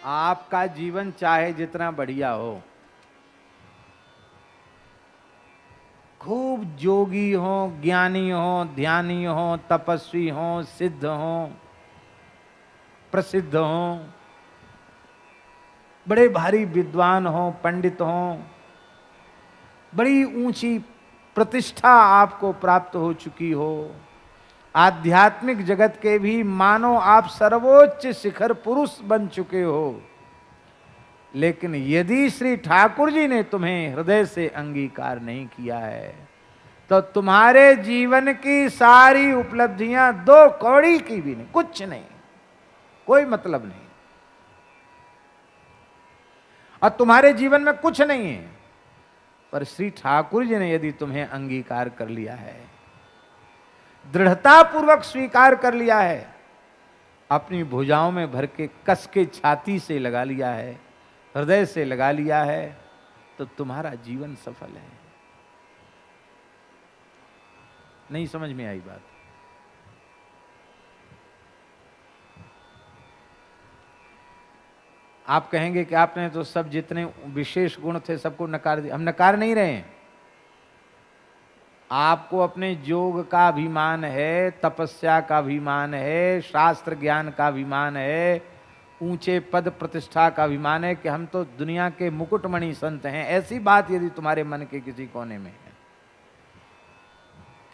आपका जीवन चाहे जितना बढ़िया हो, खूब जोगी हो, ज्ञानी हो, ध्यानी हो, तपस्वी हो, सिद्ध हो, प्रसिद्ध हो, बड़े भारी विद्वान हो, पंडित हो, बड़ी ऊंची प्रतिष्ठा आपको प्राप्त हो चुकी हो, आध्यात्मिक जगत के भी मानो आप सर्वोच्च शिखर पुरुष बन चुके हो, लेकिन यदि श्री ठाकुर जी ने तुम्हें हृदय से अंगीकार नहीं किया है तो तुम्हारे जीवन की सारी उपलब्धियां दो कौड़ी की भी नहीं, कुछ नहीं, कोई मतलब नहीं, और तुम्हारे जीवन में कुछ नहीं है। पर श्री ठाकुर जी ने यदि तुम्हें अंगीकार कर लिया है, दृढ़ता पूर्वक स्वीकार कर लिया है, अपनी भुजाओं में भर के कस के छाती से लगा लिया है, हृदय से लगा लिया है, तो तुम्हारा जीवन सफल है। नहीं समझ में आई बात? आप कहेंगे कि आपने तो सब जितने विशेष गुण थे सबको नकार दिया। हम नकार नहीं रहे हैं। आपको अपने योग का अभिमान है, तपस्या का अभिमान है, शास्त्र ज्ञान का अभिमान है, ऊंचे पद प्रतिष्ठा का अभिमान है कि हम तो दुनिया के मुकुटमणि संत हैं। ऐसी बात यदि तुम्हारे मन के किसी कोने में है,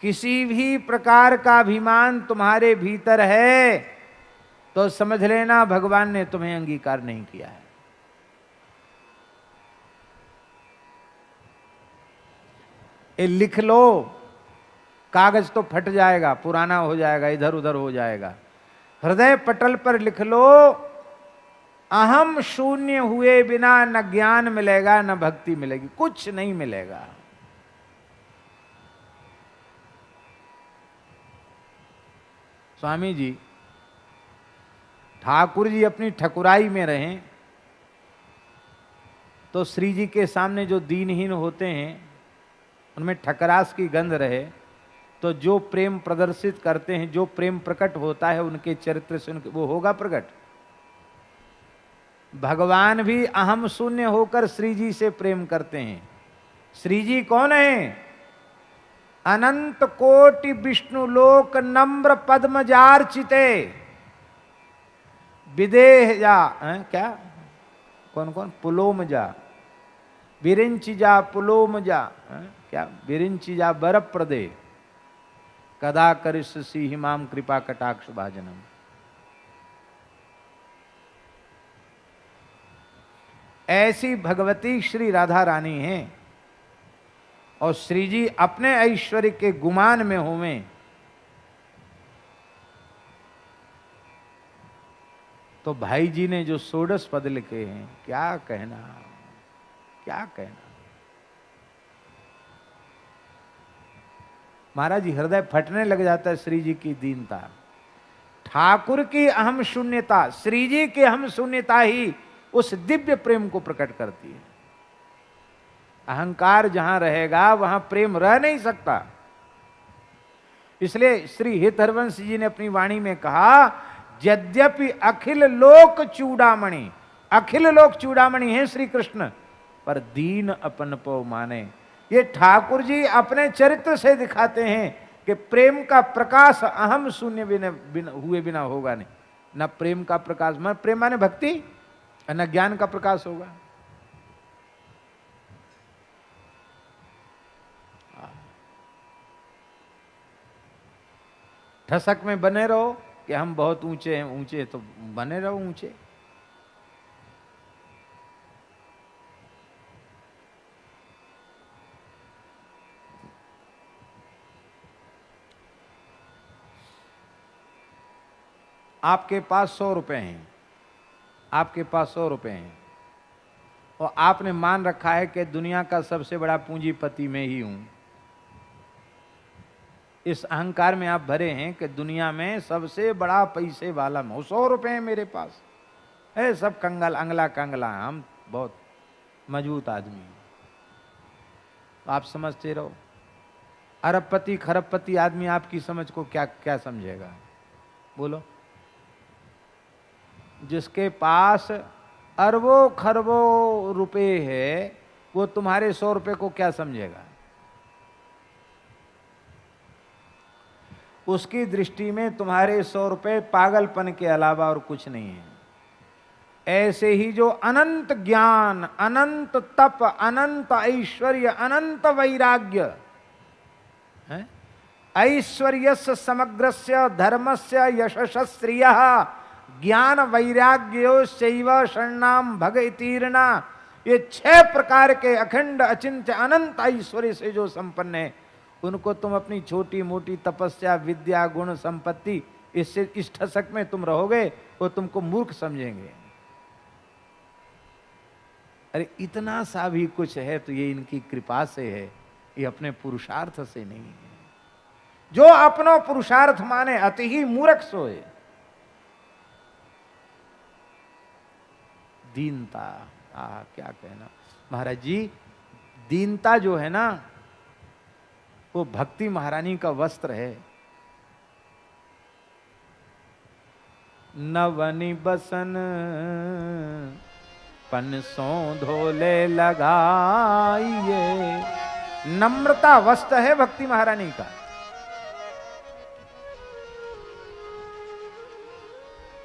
किसी भी प्रकार का अभिमान तुम्हारे भीतर है, तो समझ लेना भगवान ने तुम्हें अंगीकार नहीं किया है। ये लिख लो, कागज तो फट जाएगा, पुराना हो जाएगा, इधर उधर हो जाएगा। हृदय पटल पर लिख लो, अहम शून्य हुए बिना न ज्ञान मिलेगा न भक्ति मिलेगी, कुछ नहीं मिलेगा। स्वामी जी, ठाकुर जी अपनी ठकुराई में रहें तो श्री जी के सामने जो दीनहीन होते हैं उनमें ठकरास की गंध रहे, तो जो प्रेम प्रदर्शित करते हैं, जो प्रेम प्रकट होता है उनके चरित्र से, उनके वो होगा प्रकट। भगवान भी अहम शून्य होकर श्री जी से प्रेम करते हैं। श्री जी कौन है? अनंत कोटि विष्णु लोक नम्र पद्मजार्चिते विदेह जा, क्या कौन कौन, पुलोमजा, विरिंचिजा पुलोमजा, क्या विरिंचिजा बर प्रदे कदा करिष्यसि हिमाम कृपा कटाक्ष भाजनम। ऐसी भगवती श्री राधा रानी हैं, और श्री जी अपने ऐश्वर्य के गुमान में होवें तो भाई जी ने जो 16 पद लिखे हैं, क्या कहना, क्या कहना। महाराज जी, हृदय फटने लग जाता है श्री जी की दीनता, ठाकुर की अहम शून्यता, श्री जी की अहम शून्यता ही उस दिव्य प्रेम को प्रकट करती है। अहंकार जहां रहेगा वहां प्रेम रह नहीं सकता। इसलिए श्री हितहरवंश जी ने अपनी वाणी में कहा, यद्यपि अखिल लोक चूड़ामणि, अखिल लोक चूड़ामणि है श्री कृष्ण, पर दीन अपन पो माने। ये ठाकुर जी अपने चरित्र से दिखाते हैं कि प्रेम का प्रकाश अहम शून्य हुए बिना होगा नहीं। न प्रेम का प्रकाश, मैं प्रेम माने भक्ति, न ज्ञान का प्रकाश होगा। ठसक में बने रहो कि हम बहुत ऊंचे हैं, ऊंचे तो बने रहो ऊंचे। आपके पास 100 रुपए हैं, आपके पास 100 रुपए हैं, और आपने मान रखा है कि दुनिया का सबसे बड़ा पूंजीपति मैं ही हूं। इस अहंकार में आप भरे हैं कि दुनिया में सबसे बड़ा पैसे वाला मैं, 100 रुपए हैं मेरे पास है, सब कंगाल अंगला कंगला, हम बहुत मजबूत आदमी हैं। तो आप समझते रहो, अरबपति खरबपति आदमी आपकी समझ को क्या क्या समझेगा? बोलो। जिसके पास अरबों खरबों रुपए है, वो तुम्हारे 100 रुपए को क्या समझेगा? उसकी दृष्टि में तुम्हारे 100 रुपए पागलपन के अलावा और कुछ नहीं है। ऐसे ही जो अनंत ज्ञान, अनंत तप, अनंत ऐश्वर्य, अनंत वैराग्य है, ऐश्वर्यस्य समग्रस्य धर्मस्य यशस्श्रियः ज्ञान वैराग्यो शैव शरणाम भगतीर्णा, ये 6 प्रकार के अखंड अचिंत्य अनंत ऐश्वर्य से जो संपन्न है, उनको तुम अपनी छोटी मोटी तपस्या, विद्या, गुण, संपत्ति, इससे इस ठसक में तुम रहोगे, वो तुमको मूर्ख समझेंगे। अरे इतना सा भी कुछ है तो ये इनकी कृपा से है, ये अपने पुरुषार्थ से नहीं है। जो अपनो पुरुषार्थ माने अति ही मूर्ख सोए। दीनता, क्या कहना महाराज जी, दीनता जो है ना, वो भक्ति महारानी का वस्त्र है। नवनी बसन पनसों धोले लगाइए, नम्रता वस्त्र है भक्ति महारानी का।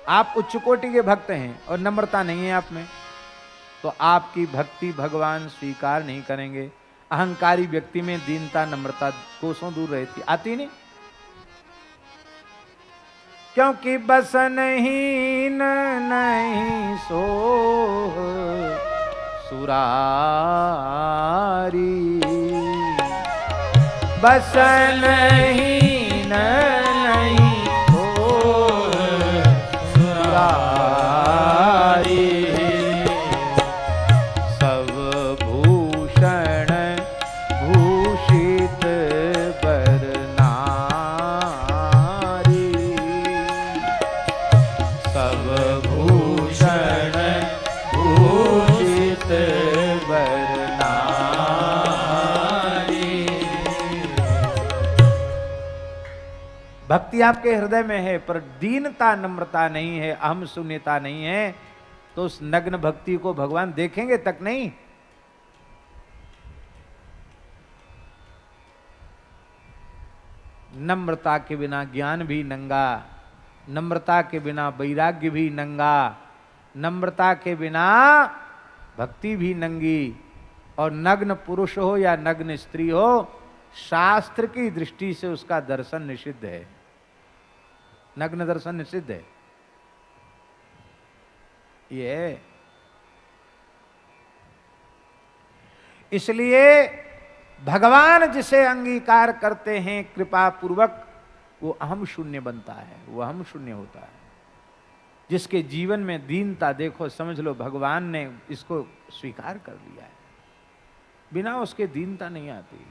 आप उच्च कोटि के भक्त हैं और नम्रता नहीं है आप में, तो आपकी भक्ति भगवान स्वीकार नहीं करेंगे। अहंकारी व्यक्ति में दीनता नम्रता कोसों दूर रहती, आती नहीं। क्योंकि बसन हीन नहीं सो सुरारी, बसन हीन नहीं सो सुरारी, सब भूषण भूषित बरनारी, सब भूषण भूषित बरनारी। भक्ति आपके हृदय में है, पर दीनता नम्रता नहीं है, अहम शून्यता नहीं है, तो उस नग्न भक्ति को भगवान देखेंगे तक नहीं। नम्रता के बिना ज्ञान भी नंगा, नम्रता के बिना वैराग्य भी नंगा, नम्रता के बिना भक्ति भी नंगी। और नग्न पुरुष हो या नग्न स्त्री हो, शास्त्र की दृष्टि से उसका दर्शन निषिद्ध है। नग्न दर्शन निषिद्ध है। ये इसलिए भगवान जिसे अंगीकार करते हैं कृपा पूर्वक, वो अहम शून्य बनता है, वो अहम शून्य होता है। जिसके जीवन में दीनता देखो, समझ लो भगवान ने इसको स्वीकार कर लिया है, बिना उसके दीनता नहीं आती।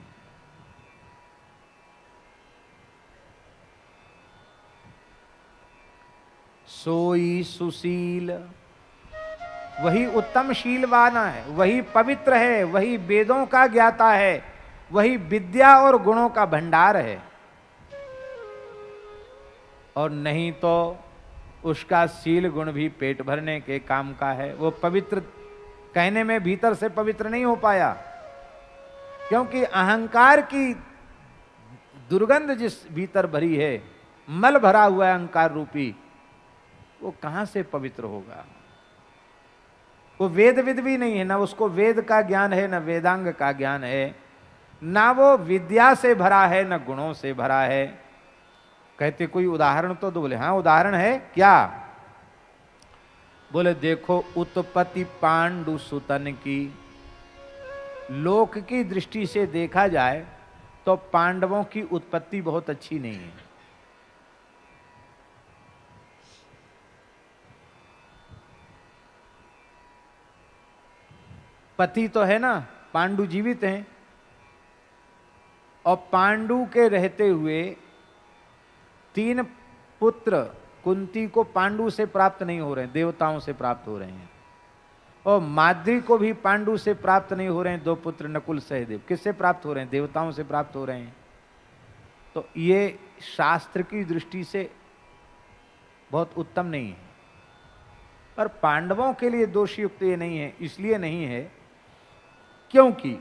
सोई सुशील, वही उत्तम शीलवान है, वही पवित्र है, वही वेदों का ज्ञाता है, वही विद्या और गुणों का भंडार है। और नहीं तो उसका शील गुण भी पेट भरने के काम का है। वो पवित्र कहने में भीतर से पवित्र नहीं हो पाया, क्योंकि अहंकार की दुर्गंध जिस भीतर भरी है, मल भरा हुआ है अहंकार रूपी, वो कहां से पवित्र होगा। वो वेदविद भी नहीं है, ना उसको वेद का ज्ञान है, ना वेदांग का ज्ञान है, ना वो विद्या से भरा है, ना गुणों से भरा है। कहते कोई उदाहरण तो दो। बोले हाँ उदाहरण है, क्या? बोले देखो उत्पत्ति पांडु सुतन की, लोक की दृष्टि से देखा जाए तो पांडवों की उत्पत्ति बहुत अच्छी नहीं है। पति तो है ना, पांडु जीवित हैं, और पांडु के रहते हुए 3 पुत्र कुंती को पांडु से प्राप्त नहीं हो रहे हैं, देवताओं से प्राप्त हो रहे हैं। और माद्री को भी पांडु से प्राप्त नहीं हो रहे हैं, 2 पुत्र नकुल सहदेव। किससे प्राप्त हो रहे हैं? देवताओं से प्राप्त हो रहे हैं। तो ये शास्त्र की दृष्टि से बहुत उत्तम नहीं है। और पांडवों के लिए दोषयुक्त ये नहीं है, इसलिए नहीं है क्योंकि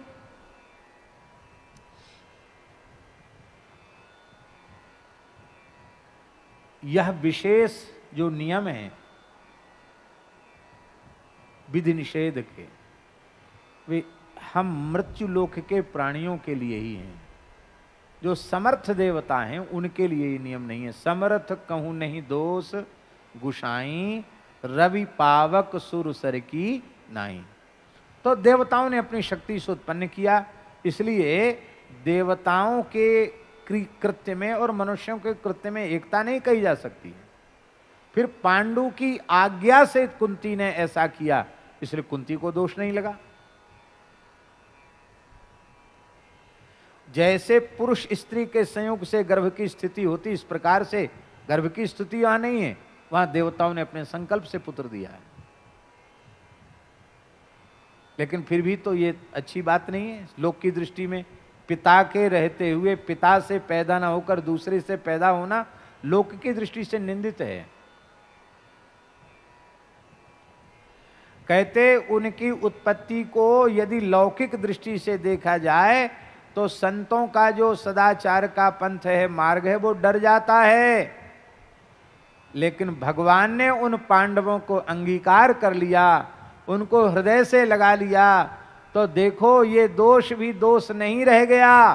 यह विशेष जो नियम है विधि निषेध के, वे हम मृत्यु लोक के प्राणियों के लिए ही हैं। जो समर्थ देवता हैं उनके लिए ये नियम नहीं है। समर्थ कहूं नहीं दोष गुसाई, रवि पावक सुर सर की नाई। तो देवताओं ने अपनी शक्ति से उत्पन्न किया, इसलिए देवताओं के कृत्य में और मनुष्यों के कृत्य में एकता नहीं कही जा सकती है। फिर पांडु की आज्ञा से कुंती ने ऐसा किया, इसलिए कुंती को दोष नहीं लगा। जैसे पुरुष स्त्री के संयोग से गर्भ की स्थिति होती, इस प्रकार से गर्भ की स्थिति यहां नहीं है, वहां देवताओं ने अपने संकल्प से पुत्र दिया है। लेकिन फिर भी तो ये अच्छी बात नहीं है लोक की दृष्टि में। पिता के रहते हुए पिता से पैदा ना होकर दूसरे से पैदा होना लोक की दृष्टि से निंदित है। कहते उनकी उत्पत्ति को यदि लौकिक दृष्टि से देखा जाए तो संतों का जो सदाचार का पंथ है, मार्ग है, वो डर जाता है। लेकिन भगवान ने उन पांडवों को अंगीकार कर लिया, उनको हृदय से लगा लिया, तो देखो ये दोष भी दोष नहीं रह गया।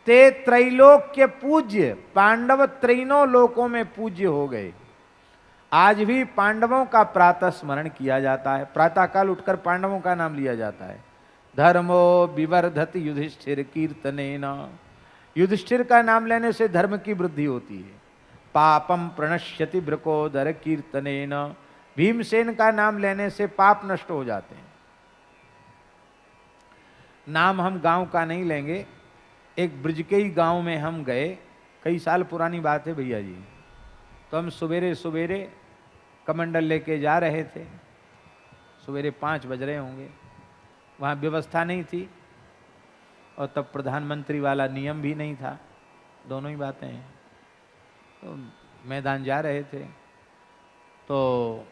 ते त्रैलोक्य पूज्य, पांडव तीनों लोकों में पूज्य हो गए। आज भी पांडवों का प्रातः स्मरण किया जाता है, प्रातः काल उठकर पांडवों का नाम लिया जाता है। धर्मो विवर्धत युधिष्ठिर कीर्तनेन, युधिष्ठिर का नाम लेने से धर्म की वृद्धि होती है। पापम प्रणश्यति वृकोदर कीर्तनेन, भीमसेन का नाम लेने से पाप नष्ट हो जाते हैं। नाम हम गांव का नहीं लेंगे, एक ब्रज के ही गांव में हम गए, कई साल पुरानी बात है भैया जी। तो हम सवेरे सवेरे कमंडल लेके जा रहे थे, सवेरे 5 बज रहे होंगे। वहाँ व्यवस्था नहीं थी और तब प्रधानमंत्री वाला नियम भी नहीं था, दोनों ही बातें हैं। तो मैदान जा रहे थे तो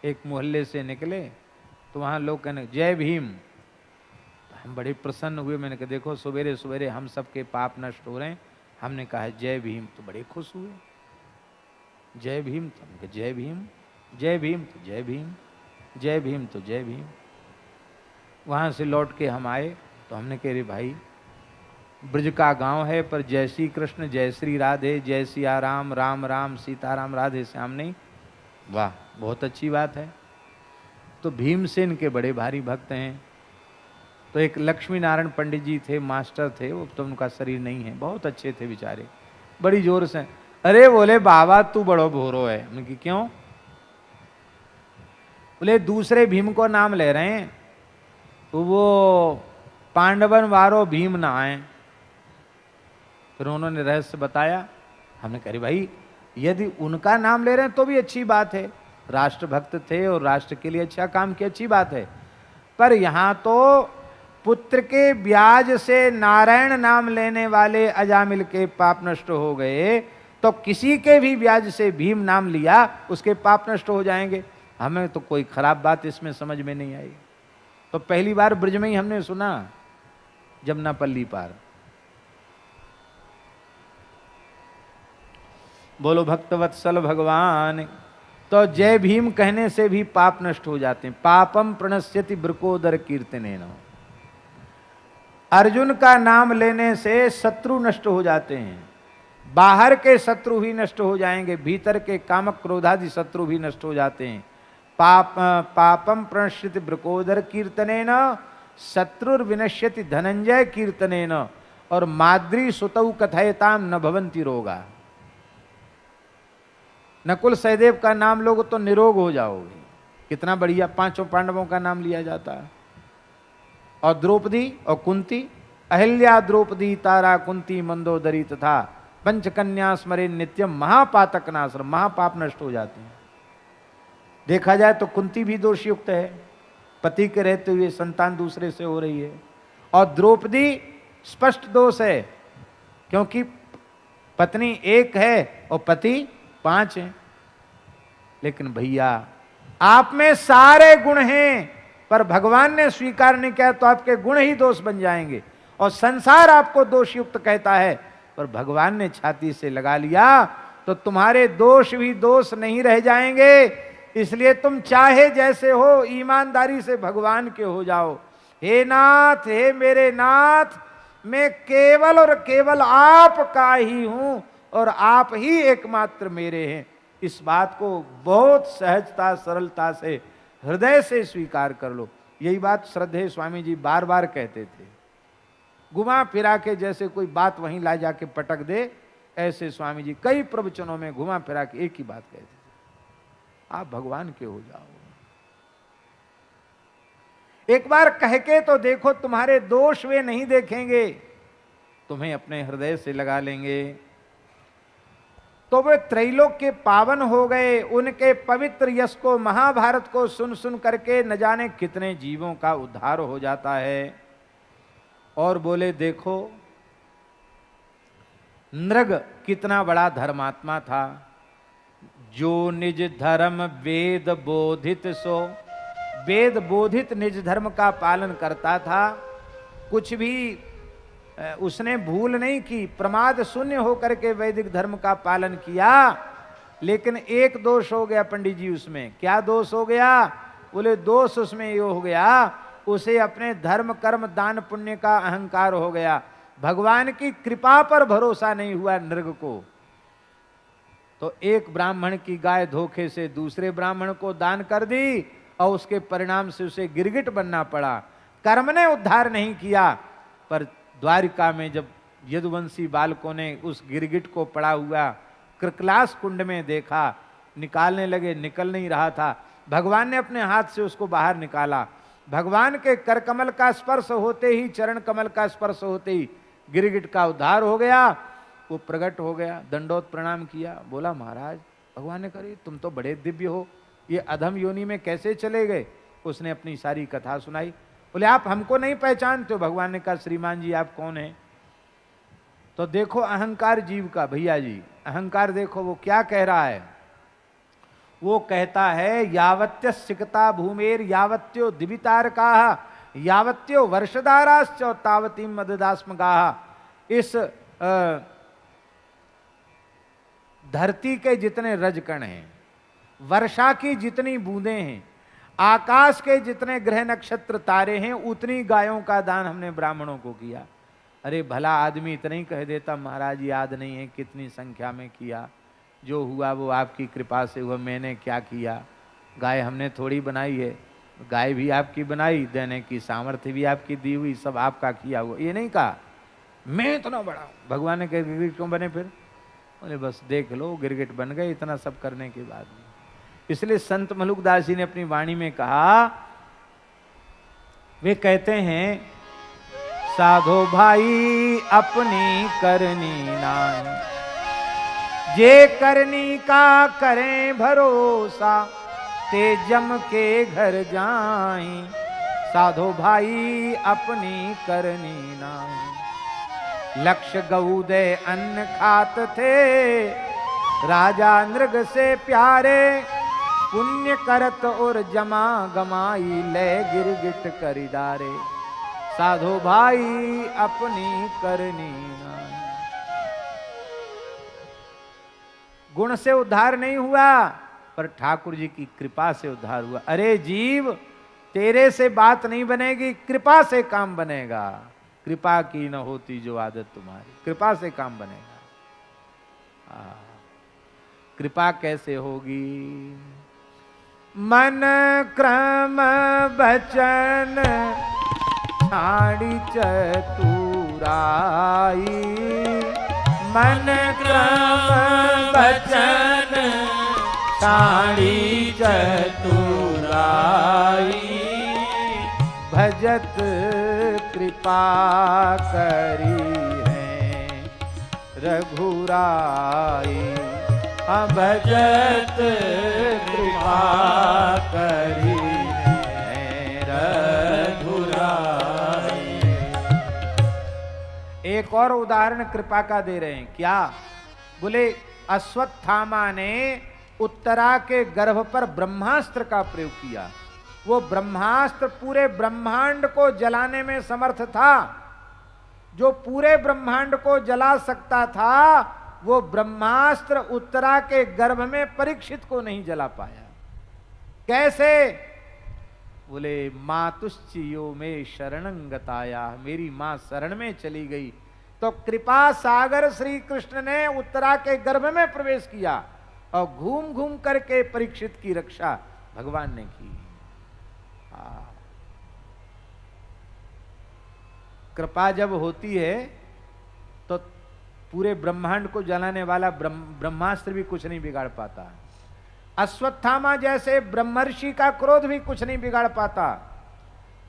एक मोहल्ले से निकले तो वहाँ लोग कहने जय भीम। तो हम बड़े प्रसन्न हुए, मैंने कहा देखो सवेरे सवेरे हम सबके पाप नष्ट हो रहे हैं। हमने कहा जय भीम, तो बड़े खुश हुए। जय भीम, तो हमने कहा जय भीम, जय भीम तो जय भीम, जय भीम तो जय भीम। वहाँ से लौट के हम आए तो हमने कह रहे भाई ब्रज का गांव है पर जय श्री कृष्ण जय श्री राधे, जय सिया राम राम राम सीताराम राधे श्याम नहीं। वाह बहुत अच्छी बात है। तो भीमसेन के बड़े भारी भक्त हैं। तो एक लक्ष्मी नारायण पंडित जी थे, मास्टर थे, वो तो उनका शरीर नहीं है, बहुत अच्छे थे बेचारे, बड़ी जोर से अरे बोले बाबा तू बड़ो भोरो है। उनकी क्यों? बोले दूसरे भीम को नाम ले रहे हैं, तो वो पांडवन वारो भीम ना आए। फिर उन्होंने रहस्य बताया। हमने कहा भाई यदि उनका नाम ले रहे हैं तो भी अच्छी बात है, राष्ट्रभक्त थे और राष्ट्र के लिए अच्छा काम किया, अच्छी बात है। पर यहाँ तो पुत्र के ब्याज से नारायण नाम लेने वाले अजामिल के पाप नष्ट हो गए, तो किसी के भी ब्याज से भीम नाम लिया उसके पाप नष्ट हो जाएंगे। हमें तो कोई खराब बात इसमें समझ में नहीं आई। तो पहली बार ब्रज में ही हमने सुना जमुनापल्ली पार। बोलो भक्तवत्सल भगवान। तो जय भीम कहने से भी पाप नष्ट हो जाते हैं। पापम प्रणश्यति वृकोदर कीर्तनेन, अर्जुन का नाम लेने से शत्रु नष्ट हो जाते हैं। बाहर के शत्रु भी नष्ट हो जाएंगे, भीतर के कामक क्रोधादि शत्रु भी नष्ट हो जाते हैं। पापम प्रणश्यति वृकोदर कीर्तनेन, शत्रुर्विनश्यति धनंजय कीर्तनेन, और माद्री सुतौ कथयताम न भवंति रोगा। नकुल सहदेव का नाम लोगे तो निरोग हो जाओगे। कितना बढ़िया, 5 पांडवों का नाम लिया जाता है। और द्रौपदी और कुंती, अहिल्या द्रौपदी तारा कुंती मंदोदरी तथा पंचकन्या स्मरे नित्यम महापातक नाश्रम, महापाप नष्ट हो जाते हैं। देखा जाए तो कुंती भी दोषयुक्त है, पति के रहते हुए संतान दूसरे से हो रही है। और द्रौपदी स्पष्ट दोष है, क्योंकि पत्नी एक है और पति 5 हैं। लेकिन भैया आप में सारे गुण हैं, पर भगवान ने स्वीकार नहीं किया तो आपके गुण ही दोष बन जाएंगे, और संसार आपको दोषयुक्त कहता है, पर भगवान ने छाती से लगा लिया तो तुम्हारे दोष भी दोष नहीं रह जाएंगे। इसलिए तुम चाहे जैसे हो ईमानदारी से भगवान के हो जाओ। हे नाथ, हे मेरे नाथ, मैं केवल और केवल आपका ही हूं और आप ही एकमात्र मेरे हैं। इस बात को बहुत सहजता सरलता से हृदय से स्वीकार कर लो। यही बात श्रद्धेय स्वामी जी बार बार कहते थे। घुमा फिरा के जैसे कोई बात वहीं ला जाके पटक दे, ऐसे स्वामी जी कई प्रवचनों में घुमा फिरा के एक ही बात कहते थे, आप भगवान के हो जाओ। एक बार कह के तो देखो, तुम्हारे दोष वे नहीं देखेंगे, तुम्हें अपने हृदय से लगा लेंगे तो वे त्रैलोक के पावन हो गए। उनके पवित्र यश को, महाभारत को सुन सुन करके न जाने कितने जीवों का उद्धार हो जाता है। और बोले देखो नृग कितना बड़ा धर्मात्मा था, जो निज धर्म वेद बोधित सो, वेद बोधित निज धर्म का पालन करता था, कुछ भी उसने भूल नहीं की, प्रमाद शून्य होकर के वैदिक धर्म का पालन किया। लेकिन एक दोष हो गया पंडित जी उसमें। क्या दोष हो गया? बोले दोष उसमें ये हो गया, उसे अपने धर्म कर्म दान पुण्य का अहंकार हो गया, भगवान की कृपा पर भरोसा नहीं हुआ नृग को। तो एक ब्राह्मण की गाय धोखे से दूसरे ब्राह्मण को दान कर दी और उसके परिणाम से उसे गिरगिट बनना पड़ा। कर्म ने उद्धार नहीं किया, पर द्वारिका में जब यदुवंशी बालकों ने उस गिरगिट को पड़ा हुआ कृकलास कुंड में देखा, निकालने लगे, निकल नहीं रहा था, भगवान ने अपने हाथ से उसको बाहर निकाला। भगवान के कर कमल का स्पर्श होते ही, चरण कमल का स्पर्श होते ही गिरगिट का उद्धार हो गया। वो प्रकट हो गया, दंडोत प्रणाम किया, बोला महाराज, भगवान ने कहा तुम तो बड़े दिव्य हो, ये अधम योनि में कैसे चले गए? उसने अपनी सारी कथा सुनाई। बोले आप हमको नहीं पहचानते हो? भगवान ने कहा श्रीमान जी आप कौन हैं? तो देखो अहंकार जीव का, भैया जी अहंकार देखो वो क्या कह रहा है। वो कहता है यावत्य सिकता भूमेर यावत्यो दिवितारका यावत्यो वर्षधाराश्च तावती मददास्मगा। इस धरती के जितने रजकण हैं, वर्षा की जितनी बूंदें हैं, आकाश के जितने ग्रह नक्षत्र तारे हैं, उतनी गायों का दान हमने ब्राह्मणों को किया। अरे भला आदमी इतना ही कह देता महाराज याद नहीं है कितनी संख्या में किया, जो हुआ वो आपकी कृपा से हुआ, मैंने क्या किया, गाय हमने थोड़ी बनाई है, गाय भी आपकी बनाई, देने की सामर्थ्य भी आपकी दी हुई, सब आपका किया हुआ। ये नहीं कहा मैं इतना बड़ा। भगवान ने कहा गिरगिट क्यों बने? फिर बोले बस देख लो गिरगिट बन गए इतना सब करने के बाद। इसलिए संत मलुकदास जी ने अपनी वाणी में कहा, वे कहते हैं साधो भाई अपनी करनी नाई, जे करनी का करें भरोसा, ते जम के घर जाई। साधो भाई अपनी करनी नाई, लक्ष्य गऊ दे अन्न खात थे, राजा नृग से प्यारे, पुण्य करत और जमा गमाई, ले गिरगिट करिदारे। साधो भाई अपनी करनी नाई। गुण से उद्धार नहीं हुआ, पर ठाकुर जी की कृपा से उद्धार हुआ। अरे जीव तेरे से बात नहीं बनेगी, कृपा से काम बनेगा। कृपा की न होती जो आदत तुम्हारी, कृपा से काम बनेगा। कृपा कैसे होगी? मन क्रम बचन छाड़ी चतुराई, मन क्रम बचन छाड़ी चतुराई, भजत कृपा करी है रघुराई। भजत कृपा करी है रघुराई। एक और उदाहरण कृपा का दे रहे हैं। क्या? बोले अश्वत्थामा ने उत्तरा के गर्भ पर ब्रह्मास्त्र का प्रयोग किया। वो ब्रह्मास्त्र पूरे ब्रह्मांड को जलाने में समर्थ था। जो पूरे ब्रह्मांड को जला सकता था, वो ब्रह्मास्त्र उत्तरा के गर्भ में परीक्षित को नहीं जला पाया। कैसे? बोले मातुश्चियो में शरणं गताया, मेरी मां शरण में चली गई। तो कृपा सागर श्री कृष्ण ने उत्तरा के गर्भ में प्रवेश किया और घूम घूम करके परीक्षित की रक्षा भगवान ने की। कृपा जब होती है तो पूरे ब्रह्मांड को जलाने वाला ब्रह्मास्त्र भी कुछ नहीं बिगाड़ पाता। अश्वत्थामा जैसे ब्रह्मर्षि का क्रोध भी कुछ नहीं बिगाड़ पाता।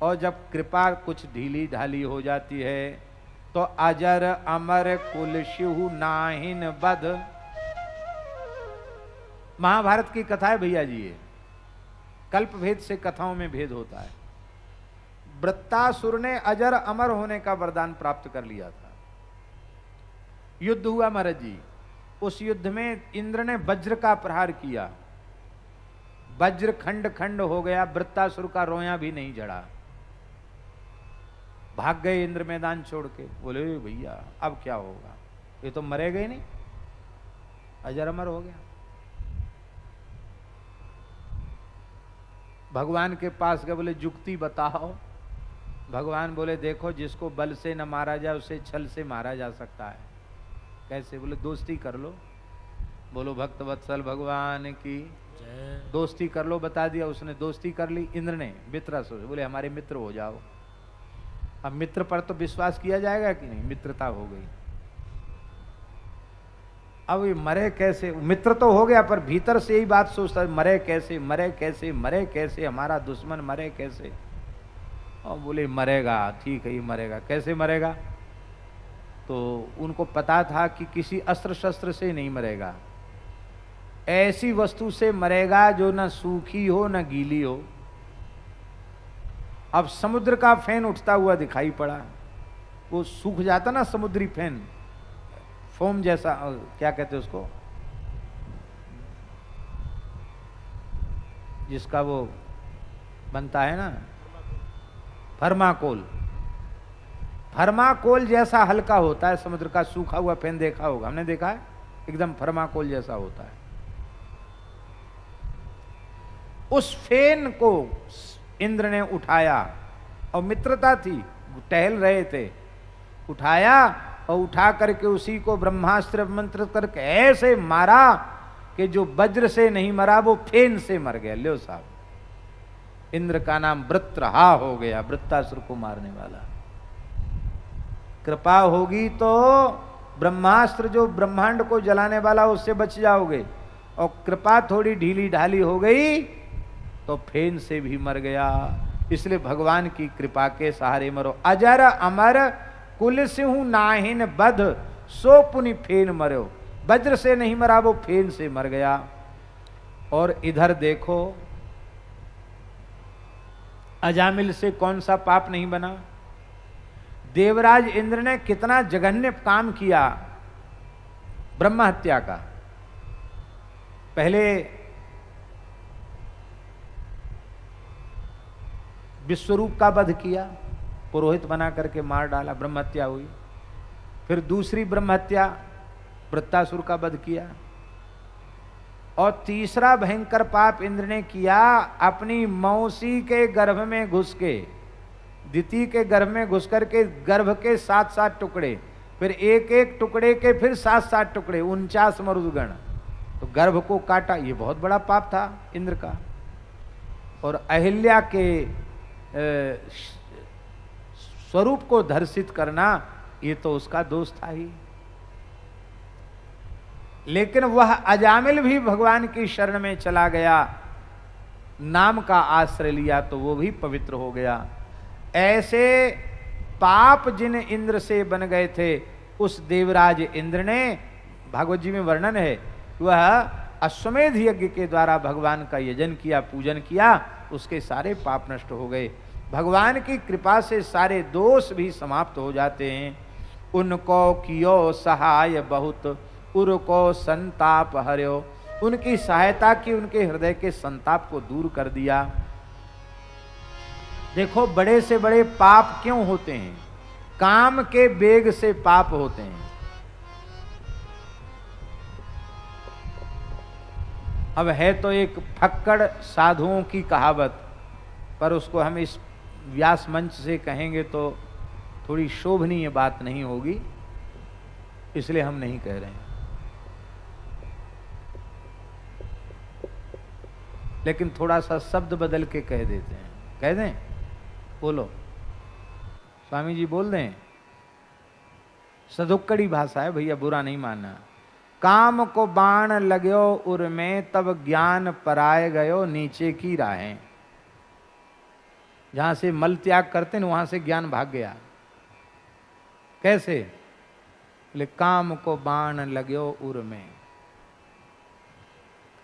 और जब कृपा कुछ ढीली ढाली हो जाती है तो अजर अमर कुल शिहु नाहिन बध। महाभारत की कथा है भैया जी। ये कल्प भेद से कथाओं में भेद होता है। वृत्तासुर ने अजर अमर होने का वरदान प्राप्त कर लिया था। युद्ध हुआ महाराज जी। उस युद्ध में इंद्र ने वज्र का प्रहार किया, वज्र खंड खंड हो गया, वृत्तासुर का रोया भी नहीं जड़ा। भाग गए इंद्र मैदान छोड़ के। बोले भैया अब क्या होगा, ये तो मरे गए नहीं, अजर अमर हो गया। भगवान के पास गए, बोले जुक्ति बताओ। भगवान बोले देखो, जिसको बल से न मारा जाए उसे छल से मारा जा सकता है। कैसे? बोले दोस्ती कर लो। बोलो भक्त वत्सल भगवान की दोस्ती कर लो। बता दिया उसने, दोस्ती कर ली। इंद्र ने मित्रासुर बोले हमारे मित्र हो जाओ। अब मित्र पर तो विश्वास किया जाएगा कि नहीं? मित्रता हो गई। अब ये मरे कैसे? मित्र तो हो गया, पर भीतर से यही बात सोचता है, मरे कैसे, मरे कैसे, मरे कैसे, हमारा दुश्मन मरे कैसे। और बोले मरेगा, ठीक है ये मरेगा। कैसे मरेगा? तो उनको पता था कि किसी अस्त्र शस्त्र से नहीं मरेगा, ऐसी वस्तु से मरेगा जो न सूखी हो न गीली हो। अब समुद्र का फैन उठता हुआ दिखाई पड़ा। वो सूख जाता ना समुद्री फैन, फोम जैसा, क्या कहते हैं उसको, जिसका वो बनता है ना, थर्माकोल। थर्माकोल जैसा हल्का होता है समुद्र का सूखा हुआ फैन। देखा होगा, हमने देखा है, एकदम थर्माकोल जैसा होता है। उस फेन को इंद्र ने उठाया, और मित्रता थी, टहल रहे थे, उठाया और उठा करके उसी को ब्रह्मास्त्र मंत्र करके ऐसे मारा कि जो वज्र से नहीं मरा वो फेन से मर गया। लो साहब, इंद्र का नाम वृत्रहा हो गया, वृत्तासुर को मारने वाला। कृपा होगी तो ब्रह्मास्त्र जो ब्रह्मांड को जलाने वाला उससे बच जाओगे, और कृपा थोड़ी ढीली ढाली हो गई तो फेन से भी मर गया। इसलिए भगवान की कृपा के सहारे मरो। अजर अमर कुल सिंह नाहिन बध, सो पुनि फेन मरो। वज्र से नहीं मरा, वो फेन से मर गया। और इधर देखो, अजामिल से कौन सा पाप नहीं बना। देवराज इंद्र ने कितना जघन्य काम किया, ब्रह्म हत्या का। पहले विश्वरूप का वध किया, पुरोहित बना करके मार डाला, ब्रह्म हत्या हुई। फिर दूसरी ब्रह्म हत्या, वृत्तासुर का वध किया। और तीसरा भयंकर पाप इंद्र ने किया, अपनी मौसी के गर्भ में घुस के, दिति के गर्भ में घुस करके गर्भ के 7-7 टुकड़े, फिर एक एक टुकड़े के फिर 7-7 टुकड़े, 49 मरुदगण, तो गर्भ को काटा। ये बहुत बड़ा पाप था इंद्र का। और अहिल्या के स्वरूप को धर्षित करना, ये तो उसका दोष था ही। लेकिन वह अजामिल भी भगवान की शरण में चला गया, नाम का आश्रय लिया, तो वो भी पवित्र हो गया। ऐसे पाप जिन इंद्र से बन गए थे, उस देवराज इंद्र ने, भागवत जी में वर्णन है, वह अश्वमेध यज्ञ के द्वारा भगवान का यजन किया, पूजन किया, उसके सारे पाप नष्ट हो गए। भगवान की कृपा से सारे दोष भी समाप्त हो जाते हैं। उनको कियो सहाय बहुत, उर को संताप हर्यो, उनकी सहायता की, उनके हृदय के संताप को दूर कर दिया। देखो बड़े से बड़े पाप क्यों होते हैं? काम के वेग से पाप होते हैं। अब है तो एक फक्कड़ साधुओं की कहावत, पर उसको हम इस व्यास मंच से कहेंगे तो थोड़ी शोभनीय बात नहीं होगी, इसलिए हम नहीं कह रहे हैं। लेकिन थोड़ा सा शब्द बदल के कह देते हैं। कह दें? बोलो स्वामी जी, बोल दें। सदुक्कड़ी भाषा है भैया, बुरा नहीं मानना। काम को बाण लगयो उर में, तब ज्ञान पराए गयो नीचे की राहें। जहां से मल त्याग करते न वहां से ज्ञान भाग गया। कैसे? बोले काम को बाण लगयो उर में।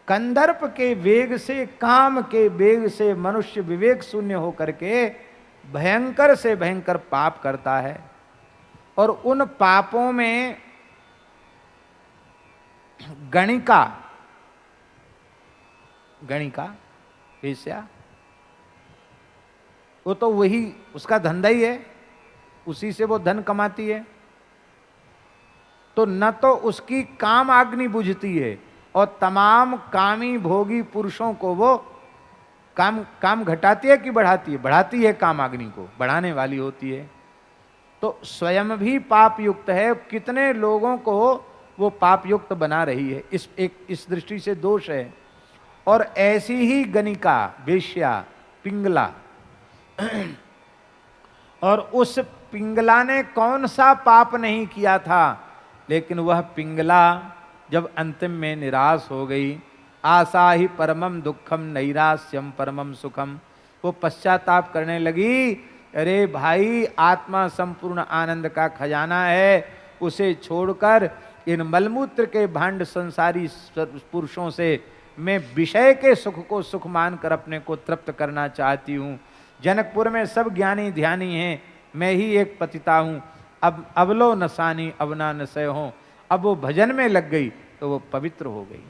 कंदर्प के वेग से, काम के वेग से मनुष्य विवेक शून्य होकर के भयंकर से भयंकर पाप करता है, और उन पापों में गणिका वेश्या, वो तो वही उसका धंधा ही है, उसी से वो धन कमाती है। तो न तो उसकी काम अग्नि बुझती है, और तमाम कामी भोगी पुरुषों को वो काम घटाती है कि बढ़ाती है? बढ़ाती है, काम अग्नि को बढ़ाने वाली होती है। तो स्वयं भी पाप युक्त है, कितने लोगों को वो पाप युक्त बना रही है। इस दृष्टि से दोष है। और ऐसी ही गणिका वेश्या पिंगला, और उस पिंगला ने कौन सा पाप नहीं किया था, लेकिन वह पिंगला जब अंतिम में निराश हो गई, आशा ही परमम दुखम नैराश्यम परमम सुखम, वो पश्चाताप करने लगी, अरे भाई आत्मा संपूर्ण आनंद का खजाना है, उसे छोड़कर इन मलमूत्र के भांड संसारी पुरुषों से मैं विषय के सुख को सुख मानकर अपने को तृप्त करना चाहती हूँ। जनकपुर में सब ज्ञानी ध्यानी हैं, मैं ही एक पतिता हूँ। अब अबलो नसानी अबना नसय हो। अब वो भजन में लग गई तो वो पवित्र हो गई।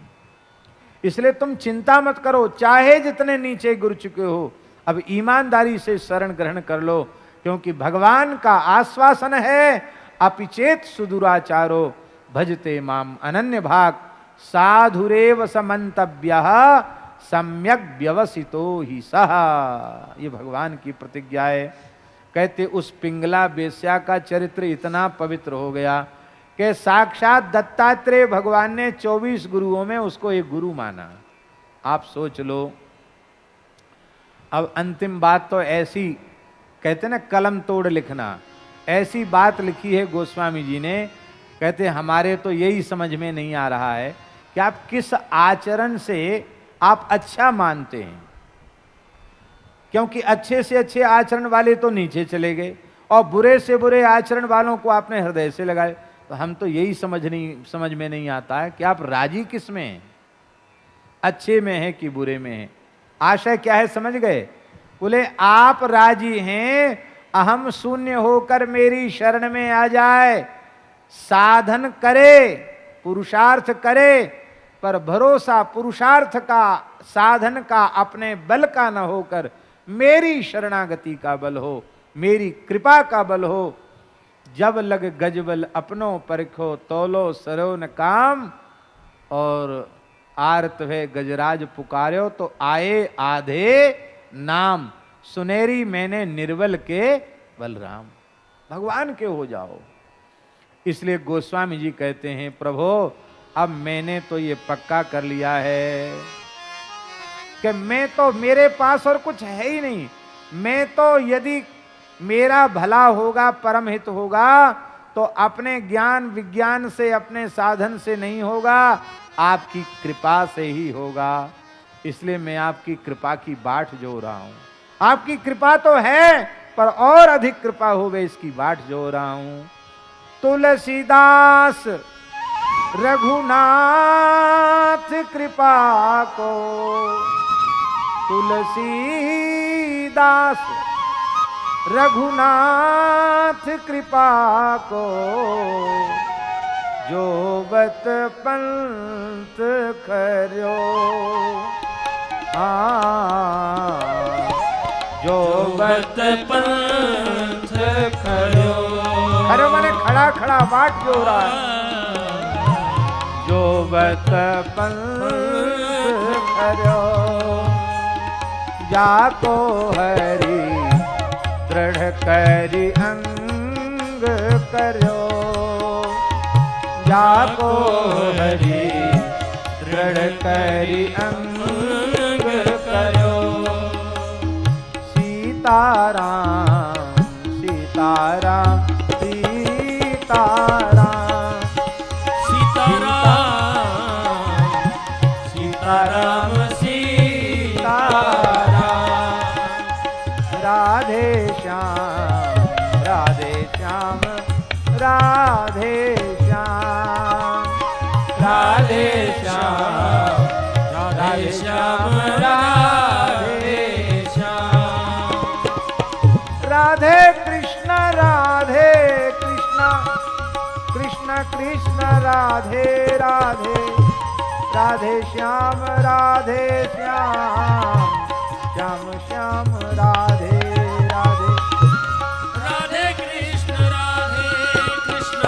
इसलिए तुम चिंता मत करो, चाहे जितने नीचे गिर चुके हो, अब ईमानदारी से शरण ग्रहण कर लो, क्योंकि भगवान का आश्वासन है, अपिचेत सुदुराचारो भजते माम अनन्य भाग साधुरेव समन्तव्यः सम्यक व्यवसितो ही सह। ये भगवान की प्रतिज्ञा है। कहते उस पिंगला वेश्या का चरित्र इतना पवित्र हो गया कि साक्षात दत्तात्रेय भगवान ने 24 गुरुओं में उसको एक गुरु माना। आप सोच लो। अब अंतिम बात तो ऐसी, कहते ना कलम तोड़ लिखना, ऐसी बात लिखी है गोस्वामी जी ने। कहते हमारे तो यही समझ में नहीं आ रहा है कि आप किस आचरण से आप अच्छा मानते हैं, क्योंकि अच्छे से अच्छे आचरण वाले तो नीचे चले गए और बुरे से बुरे आचरण वालों को आपने हृदय से लगाए। तो हम तो यही समझ में नहीं आता है कि आप राजी किस में हैं, अच्छे में है कि बुरे में है। आशय क्या है समझ गए? बोले आप राजी हैं अहम शून्य होकर मेरी शरण में आ जाए, साधन करे, पुरुषार्थ करे, पर भरोसा पुरुषार्थ का, साधन का, अपने बल का न होकर मेरी शरणागति का बल हो, मेरी कृपा का बल हो। जब लग गजबल अपनों परखो, तोलो सरो न काम, और आर्त है गजराज पुकार्यो, तो आए आधे नाम, सुनेरी मैंने निर्बल के बलराम। भगवान के हो जाओ। इसलिए गोस्वामी जी कहते हैं प्रभो अब मैंने तो ये पक्का कर लिया है कि मैं तो, मेरे पास और कुछ है ही नहीं। मैं तो यदि मेरा भला होगा, परम हित होगा, तो अपने ज्ञान विज्ञान से, अपने साधन से नहीं होगा, आपकी कृपा से ही होगा। इसलिए मैं आपकी कृपा की बाट जो रहा हूं। आपकी कृपा तो है, पर और अधिक कृपा होवे इसकी बाट जो रहा हूं। तुलसीदास रघुनाथ कृपा को, तुलसीदास रघुनाथ कृपा को, जो बत पंथ करो, जो बत पंथ करो, करो माने खड़ा खड़ा बाट जो रहा है, जो बत पंथ करो, जाको हरि दृढ़ करी अंग करो, जाको हरि दृढ़ करी अंग करो। सीताराम सीताराम सीताराम सीताराम सीताराम सीताराम, राधे श्याम राधे श्याम राधे श्याम, राधे श्याम राधे श्याम राधे श्याम, राधे कृष्ण कृष्ण कृष्ण राधे राधे, राधे श्याम श्याम श्याम राधे राधे, राधे कृष्ण कृष्ण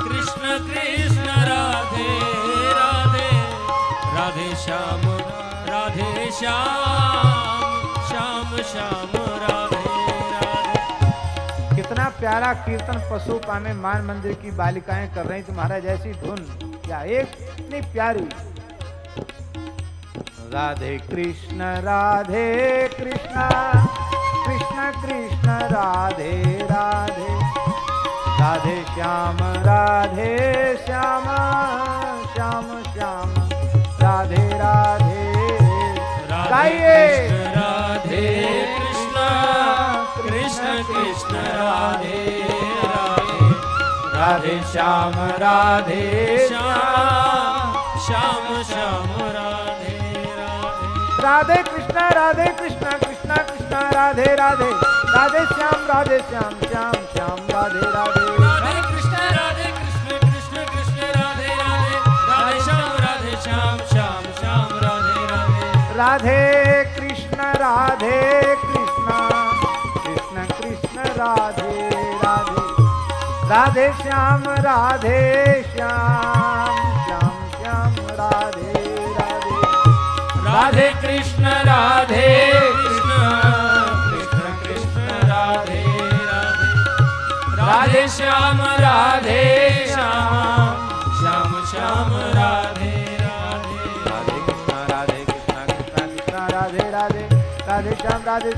कृष्ण कृष्ण राधे राधे, राधे श्याम श्याम श्याम राधे राधे। कितना प्यारा कीर्तन पशु पाने मान मंदिर की बालिकाएं कर रही तुम्हारा जैसी धुन, क्या एक इतनी प्यारी। राधे कृष्ण कृष्ण कृष्ण राधे राधे, राधे श्याम श्याम श्याम श्याम राधे राधे, गाइए। राधे कृष्ण कृष्ण कृष्ण राधे राधे, राधे श्याम श्याम श्याम श्याम राधे राधे, राधे कृष्ण कृष्ण कृष्ण राधे राधे, राधे श्याम श्याम श्याम राधे राधे, राधे कृष्ण कृष्ण कृष्ण राधे राधे, राधे श्याम श्याम श्याम राधे राधे, राधे कृष्ण कृष्ण कृष्ण राधे राधे, राधे श्याम श्याम श्याम राधे राधे, राधे कृष्ण कृष्ण कृष्ण कृष्ण राधे राधे, राधे श्याम श्याम श्याम राधे राधे, राधे कृष्ण कृष्ण कृष्ण राधे राधे, राधे श्याम श्याम श्याम राधे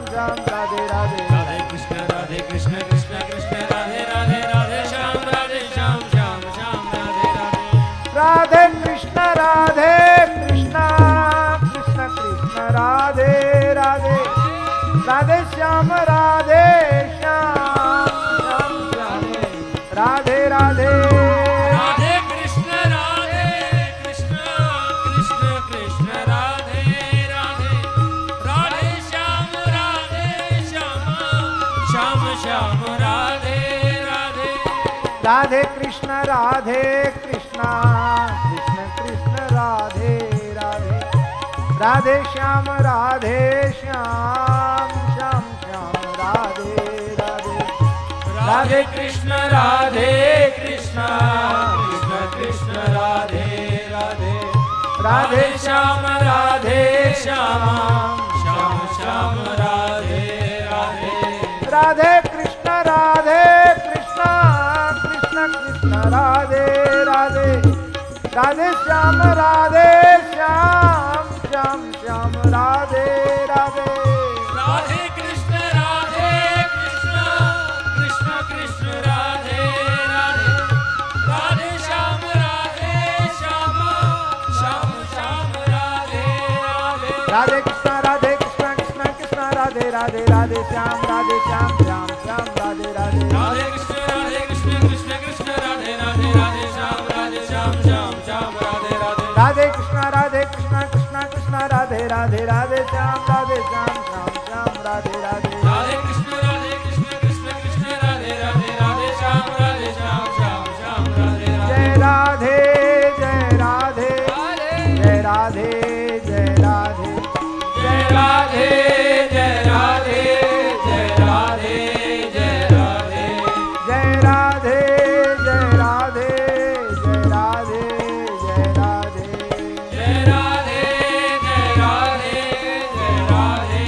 राधे, राधे कृष्ण कृष्ण कृष्ण राधे राधे, राधे श्याम श्याम श्याम राधे राधे, राधे कृष्ण कृष्ण कृष्ण राधे राधे, राधे श्याम श्याम राधे राधे, राधे कृष्ण कृष्ण कृष्ण राधे राधे, राधे श्याम श्याम श्याम राधे राधे, राधे कृष्ण कृष्ण कृष्ण राधे राधे, राधे श्याम श्याम श्याम राधे राधे, राधे कृष्ण कृष्ण कृष्ण राधे राधे, राधे श्याम श्याम श्याम राधे राधे, राधे कृष्ण कृष्ण कृष्ण राधे राधे, राधे श्याम श्याम राधे राधे, राधे कृष्ण कृष्ण कृष्ण राधे राधे, राधे श्याम श्याम श्याम राधे राधे, राधे कृष्ण कृष्ण कृष्ण राधे राधे, राधे श्याम श्याम श्याम राधे राधे, राधे कृष्ण कृष्ण कृष्ण राधे राधे, राधे श्याम श्याम राधे राधे, राधे कृष्ण कृष्ण कृष्ण राधे राधे, राधे श्याम श्याम श्याम राधे राधे, राधे कृष्ण कृष्ण कृष्ण राधे राधे, राधे श्याम श्याम श्याम राधे राधे जय राधे जय राधे जय राधे जय राधे जय राधे जय राधे जय राधे जय राधे जय राधे जय राधे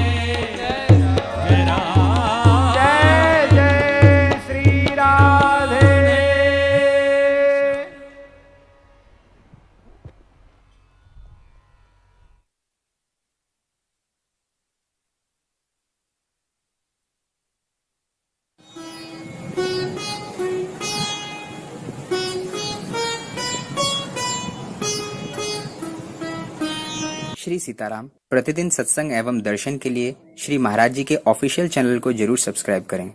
जय राधे जय जय श्री राधे। श्री सीताराम प्रतिदिन सत्संग एवं दर्शन के लिए श्री महाराज जी के ऑफिशियल चैनल को जरूर सब्सक्राइब करें।